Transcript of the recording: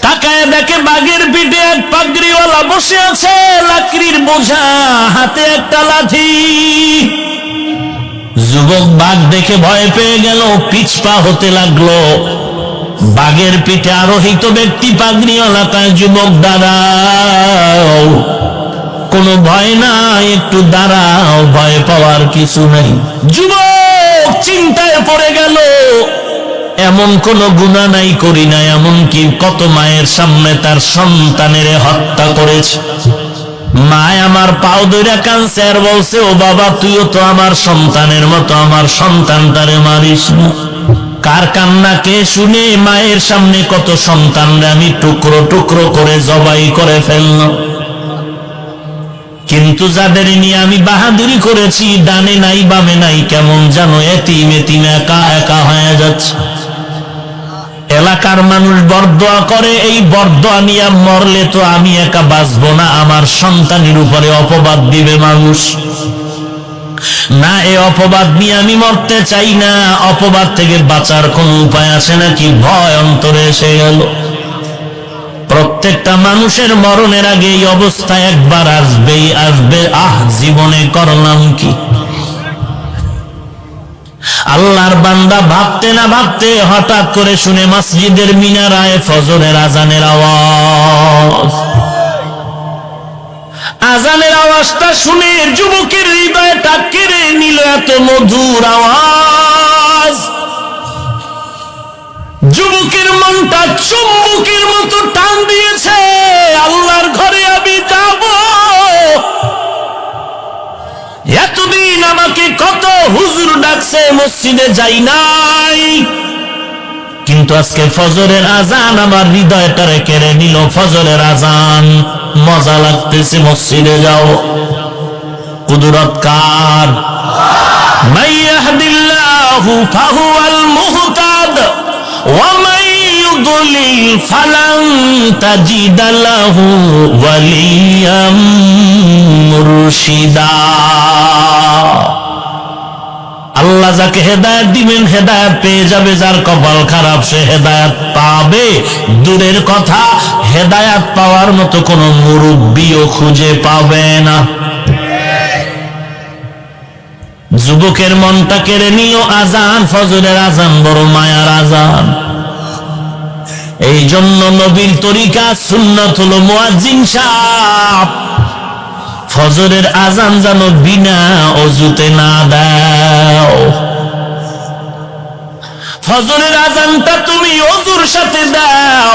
তাকায় দেখে বাঘের পিঠে এক পাগড়িওয়ালা বসে আছে, লাকড়ির বোঝা হাতে একটা লাঠি। যুবক বাঘ দেখে ভয় পেয়ে গেল, পিছপা হতে লাগলো। বাঘের পিঠে আরোহিত ব্যক্তি পাগড়িওয়ালা কয়, যুবক দাঁড়াও, কোনো ভয় নাই, একটু দাঁড়াও, ভয় পাওয়ার কিছু নেই। যুবক চিন্তায় পড়ে গেল, এমন কোন গুনাহ নাই, করি না, এমনকি কত মায়ের সামনে তার সন্তানের হত্যা করেছে। মায় আমার পাও ধরে কাঁদছে আর বলছে, ও বাবা, তুইও তো আমার সন্তানের মতো, আমার সন্তানটারে মারিস না। কার কান্না কে শুনে মায়ের সামনে কত সন্তানরা আমি টুকরো টুকরো করে জবাই করে ফেললাম। কিন্তু যাদের নিয়ে আমি বাহাদুরি করেছি, ডানে নাই বামে নাই, কেমন যেন এতিম এতিম একা একা হয়ে যাচ্ছে। এলাকার মানুষ বরদোয়া করে, এই বরদোয়া নিয়ে মরলে তো আমি একা বাঁচবো না, আমার সন্তানের উপরে অপবাদ দিবে মানুষ। না, এই অপবাদ নিয়ে আমি মরতে চাই না। অপবাদ থেকে বাঁচার কোন উপায় আছে নাকি? ভয় অন্তরে এসে গেল। প্রত্যেকটা মানুষের মরণের আগে এই অবস্থা একবার আসবেই আসবে। জীবনে করলাম কি? আল্লাহর বান্দা ভাবতে না ভাবতে হঠাৎ করে শুনে মসজিদের মিনারায় ফজরের আজানের আওয়াজ। আজানের আওয়াজটা শুনে যুবকের হৃদয়টা কেড়ে নিল এত মধুর আওয়াজ। যুবকের মনটা চুম্বকের মতো টান দিয়েছে, আল্লাহর ঘরে আমি যাব। এতদিন আমাকে কত হুজুর ডাকছে, মসজিদে যাই নাই, কিন্তু আজকে ফজরের আজান আমার হৃদয়টারে কেড়ে নিল। ফজরের আজান, মজা লাগতেছে, মসজিদে যাও। কুদরত কার? মান ইয়াহদিল্লাহু ফাহুয়াল মুহতাদ ওয়া মান ইউদ্লিল ফালান তাজিদা লাহু ওয়ালিয়াম মুরশিদা। আল্লাহ যাকে হেদায়েত দিবেন হেদায়েত পেয়ে যাবে, যার কপাল খারাপ সে হেদায়েত পাবে দূরের কথা, হেদায়েত পাওয়ার মতো কোনো মুরব্বিও খুঁজে পাবে না। যুবকের মনটা কেড়ে নিও আজান, ফজরের আজান বড় মায়ার আজান। এই জন্য নবীর তরিকা সুন্নাত হলো মুয়াজ্জিন সাহেব ফজরের আজান যেন বিনা অজুতে না দাও। ফজরের আজানটা তুমি অজুর সাথে দাও।